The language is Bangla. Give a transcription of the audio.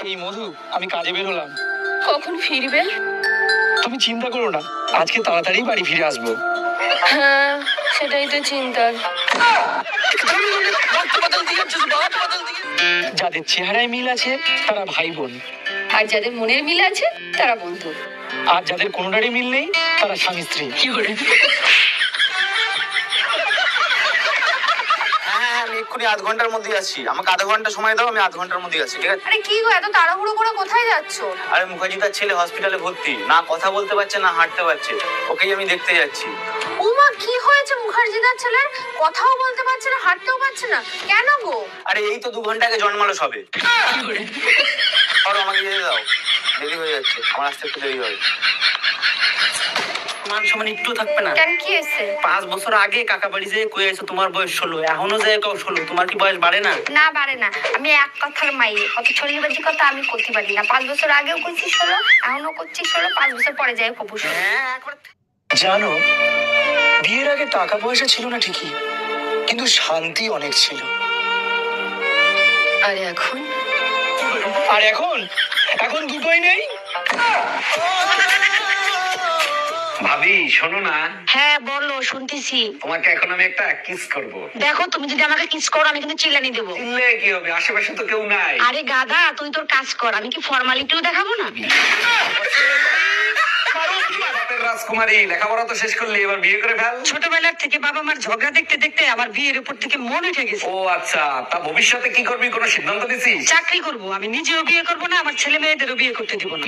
এই মধু, আমি কাজে বের হলাম। কখন ফিরবে? তুমি চিন্তা করো না, আজকে তাড়াতাড়ি বাড়ি ফিরে আসবো। হ্যাঁ, সেটাই তো চিন্তার। যাদের চেহারায় মিল আছে তারা ভাই বোন, আর যাদের মনের মিল আছে তারা বন্ধু, আর যাদের কোনোটারই মিল নেই তারা স্বামী স্ত্রী। আমি এক্ষুনি আধ ঘন্টার মধ্যে আসছি, আমাকে আধা ঘন্টা সময় দাও, আমি আধ ঘন্টার মধ্যে আসছি, ঠিক আছে? আরে কি গো, এত তাড়াহুড়ো করে কোথায় যাচ্ছো? আরে মুখার্জিদার ছেলে হসপিটালে ভর্তি, না কথা বলতে পারছে না হাঁটতে পারছে, ওকেই আমি দেখতে যাচ্ছি। ওমা, কি হয়েছে মুখার্জিদার ছেলের? কথাও বলতে পারছে না, হাঁটতেও পারছে না, কেন গো? আরে এই তো 2 ঘন্টা আগে জন্মালো সবে। আমাকে যেতে দাও, দেরি হয়ে যাচ্ছে, আমার আসতে একটু দেরি হবে। মান সম্মান একটু থাকবে না? কেন, কি হয়েছে? 5 বছর আগে কাকা বাড়ি যেয়ে কয়ে এসো তোমার বয়স 16, এখনো যেয়ে কও 16, তোমার কি বয়স বাড়ে না? না, বাড়ে না। আমি এক কথার মাই, কত ছড়িয়েবাজি কথা আমি করতে পারি না। 5 বছর আগেও করছি 16, এখনো করছি 16, 5 বছর পরে যাই কবু 16। হ্যাঁ, একবার জানো, বিয়ের আগে টাকা পয়সা ছিল না ঠিকই, কিন্তু শান্তি অনেক ছিল। আর এখন? আর এখন এখন দুটোই নেই। ভাবি শোনো না, হ্যাঁ বলো, শুনতেছি। তোমাকে এখন আমি একটা কিস করব। দেখো, তুমি যদি আমাকে কিস করো আমি কিন্তু চিল্লানি দেবো। চিনলে কি হবে, আশেপাশে তো কেউ নাই। আরে গাধা, তুই তোর কাজ কর, আমি কি ফর্মালিটিও দেখাবো না? বাপের রাজকুমারী, লেখাপড়া তো শেষ করলি, এবার বিয়ে করে ফেল। ছোটবেলার থেকে বাবা মার ঝগড়া দেখতে দেখতে আমার বিয়ের উপর থেকে মন উঠে গেছে। ও আচ্ছা, তা ভবিষ্যতে কি করবি, কোনো সিদ্ধান্ত নিছিস? চাকরি করব, আমি নিজেও বিয়ে করবো না, আমার ছেলে মেয়েদেরও বিয়ে করতে দিব না।